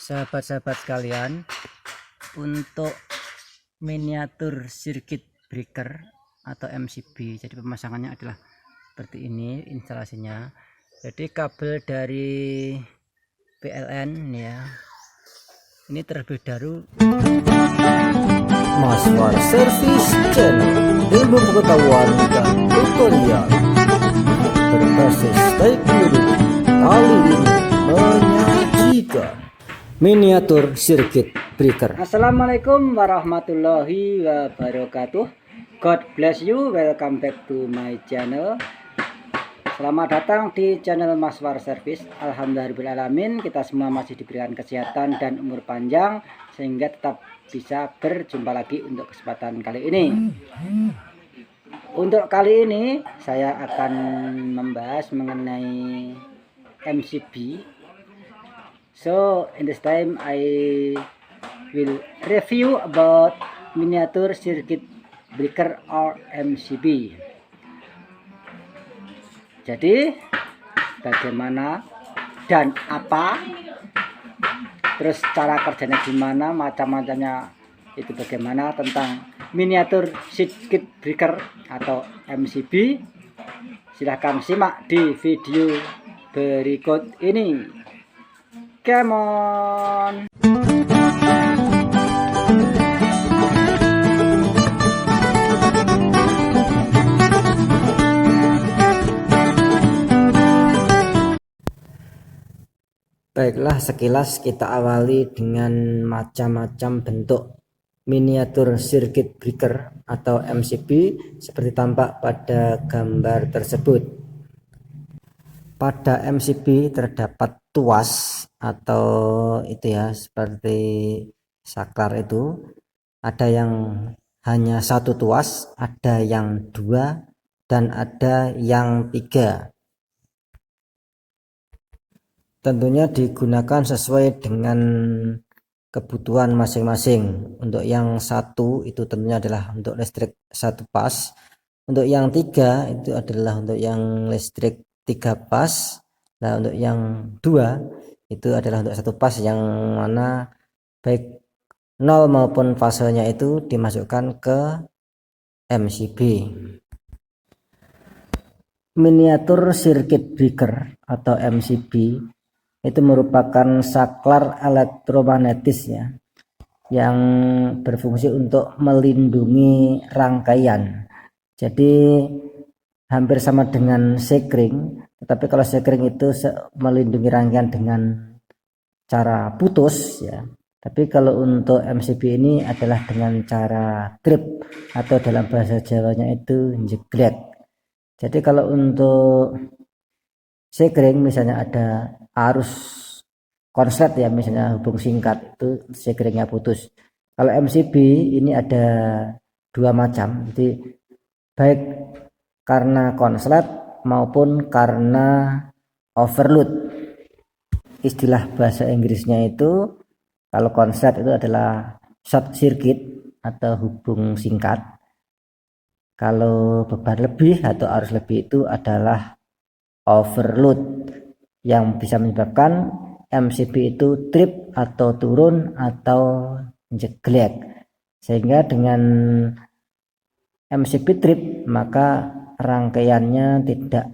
Sahabat-sahabat sekalian, untuk miniatur circuit breaker atau MCB, jadi pemasangannya adalah seperti ini instalasinya. Jadi kabel dari PLN ya, ini terlebih dahulu Maswar Service Channel, ilmu pengetahuan dan tutorial berbasis teknologi. Kali ini menyajikan miniatur circuit breaker. Assalamualaikum warahmatullahi wabarakatuh. God bless you. Welcome back to my channel. Selamat datang di channel Maswar Service. Alhamdulillahirrahmanirrahim, kita semua masih diberikan kesehatan dan umur panjang sehingga tetap bisa berjumpa lagi untuk kesempatan kali ini. Untuk kali ini saya akan membahas mengenai MCB. So in this time I will review about miniature circuit breaker or MCB. Jadi bagaimana dan apa, terus cara kerjanya gimana, macam-macamnya itu bagaimana tentang miniatur circuit breaker atau MCB, silahkan simak di video berikut ini. Come on. Baiklah, sekilas kita awali dengan macam-macam bentuk miniatur circuit breaker atau MCB seperti tampak pada gambar tersebut. Pada MCB terdapat tuas atau itu ya, seperti saklar itu. Ada yang hanya satu tuas, ada yang dua, dan ada yang tiga. Tentunya digunakan sesuai dengan kebutuhan masing-masing. Untuk yang satu itu tentunya adalah untuk listrik satu pas. Untuk yang tiga itu adalah untuk yang listrik 3 pas. Nah, untuk yang dua itu adalah untuk satu pas, yang mana baik 0 maupun fasenya itu dimasukkan ke MCB. Miniatur circuit breaker atau MCB itu merupakan saklar elektromagnetis ya, yang berfungsi untuk melindungi rangkaian. Jadi hampir sama dengan sekring, tetapi kalau sekring itu melindungi rangkaian dengan cara putus ya. Tapi kalau untuk MCB ini adalah dengan cara trip atau dalam bahasa Jawanya itu jeglek. Jadi kalau untuk sekring misalnya ada arus konslet ya, misalnya hubung singkat, itu sekringnya putus. Kalau MCB ini ada dua macam, jadi baik karena konslet maupun karena overload. Istilah bahasa Inggrisnya itu kalau konslet itu adalah short circuit atau hubung singkat. Kalau beban lebih atau arus lebih itu adalah overload, yang bisa menyebabkan MCB itu trip atau turun atau jeglek. Sehingga dengan MCB trip maka rangkaiannya tidak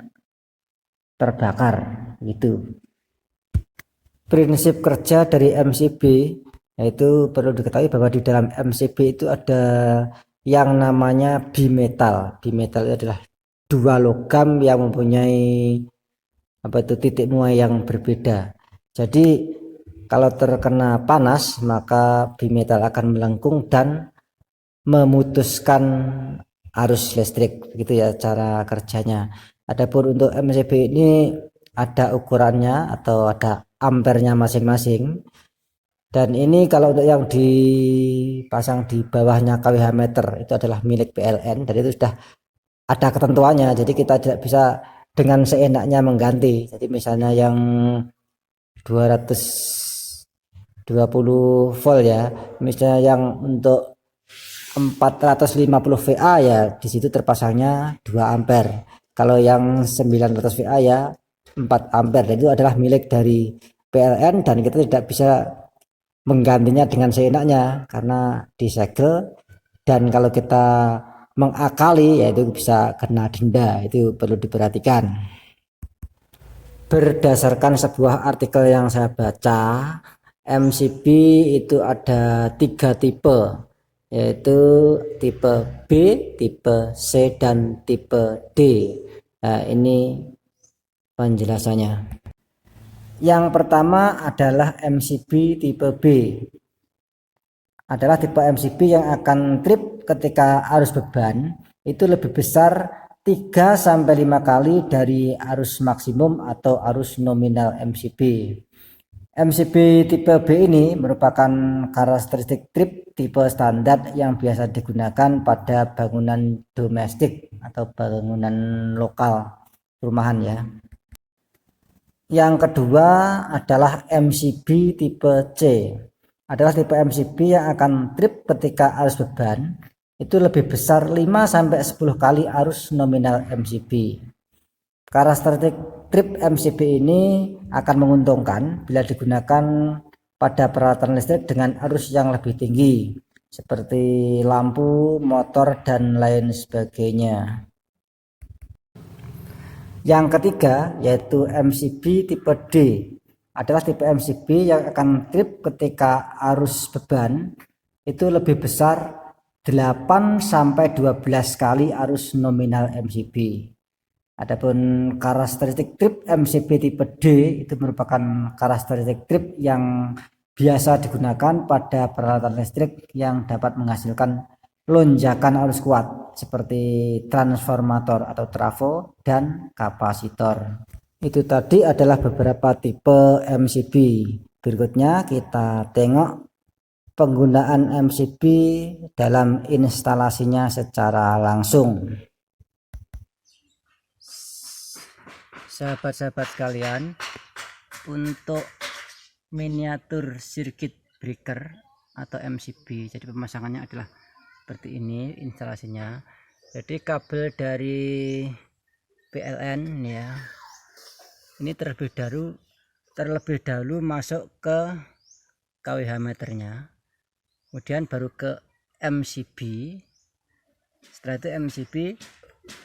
terbakar gitu. Prinsip kerja dari MCB yaitu perlu diketahui bahwa di dalam MCB itu ada yang namanya bimetal. Bimetal itu adalah dua logam yang mempunyai titik muai yang berbeda. Jadi kalau terkena panas maka bimetal akan melengkung dan memutuskan arus listrik, begitu ya cara kerjanya. Adapun untuk MCB ini ada ukurannya atau ada ampernya masing-masing, dan ini kalau untuk yang dipasang di bawahnya kWh meter itu adalah milik PLN, dan itu sudah ada ketentuannya, jadi kita tidak bisa dengan seenaknya mengganti. Jadi misalnya yang 220 volt ya, misalnya yang untuk 450 VA ya di situ terpasangnya 2 ampere. Kalau yang 900 VA ya 4 ampere. Dan itu adalah milik dari PLN dan kita tidak bisa menggantinya dengan seenaknya karena disegel, dan kalau kita mengakali yaitu bisa kena denda, itu perlu diperhatikan. Berdasarkan sebuah artikel yang saya baca, MCB itu ada 3 tipe, yaitu tipe B, tipe C, dan tipe D. Nah, ini penjelasannya. Yang pertama adalah MCB tipe B. Adalah tipe MCB yang akan trip ketika arus beban itu lebih besar 3-5 kali dari arus maksimum atau arus nominal MCB. MCB tipe B ini merupakan karakteristik trip tipe standar yang biasa digunakan pada bangunan domestik atau bangunan lokal rumahan ya. Yang kedua adalah MCB tipe C. Adalah tipe MCB yang akan trip ketika arus beban itu lebih besar 5-10 kali arus nominal MCB. Karakteristik trip MCB ini akan menguntungkan bila digunakan pada peralatan listrik dengan arus yang lebih tinggi seperti lampu, motor, dan lain sebagainya. Yang ketiga yaitu MCB tipe D. Adalah tipe MCB yang akan trip ketika arus beban itu lebih besar 8-12 kali arus nominal MCB. Adapun karakteristik trip MCB tipe D itu merupakan karakteristik trip yang biasa digunakan pada peralatan listrik yang dapat menghasilkan lonjakan arus kuat seperti transformator atau trafo dan kapasitor. Itu tadi adalah beberapa tipe MCB. Berikutnya kita tengok penggunaan MCB dalam instalasinya secara langsung. Sahabat-sahabat sekalian, untuk miniatur circuit breaker atau MCB, jadi pemasangannya adalah seperti ini instalasinya. Jadi kabel dari PLN ya, ini terlebih dahulu masuk ke kWh meternya, kemudian baru ke MCB. Setelah itu MCB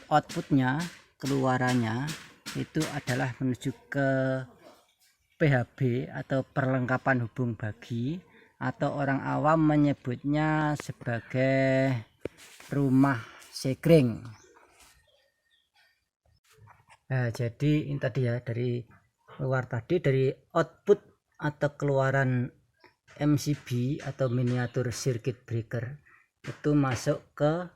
outputnya, keluarannya itu adalah menuju ke PHB atau perlengkapan hubung bagi, atau orang awam menyebutnya sebagai rumah sekring. Nah, jadi ini tadi ya, dari luar tadi, dari output atau keluaran MCB atau miniatur circuit breaker itu masuk ke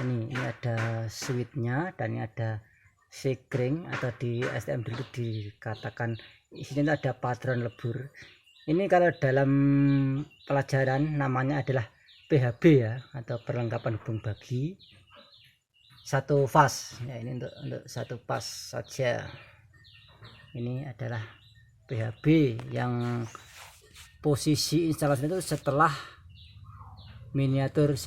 ini ada switchnya, dan ini ada sekring, atau di STM dulu dikatakan isinya ada patron lebur. Ini kalau dalam pelajaran namanya adalah PHB ya, atau perlengkapan hubung bagi satu fase ya. Ini untuk satu fase saja. Ini adalah PHB yang posisi instalasi itu setelah miniatur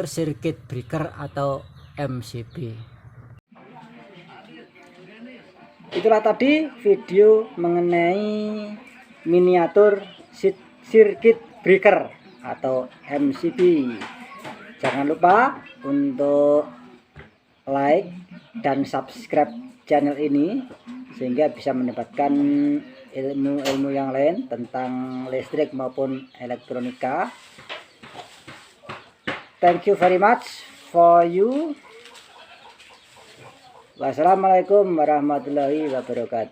circuit breaker atau MCB. Itulah tadi video mengenai miniatur circuit breaker atau MCB. Jangan lupa untuk like dan subscribe channel ini sehingga bisa mendapatkan ilmu-ilmu yang lain tentang listrik maupun elektronika. Thank you very much for you. Wassalamualaikum warahmatullahi wabarakatuh.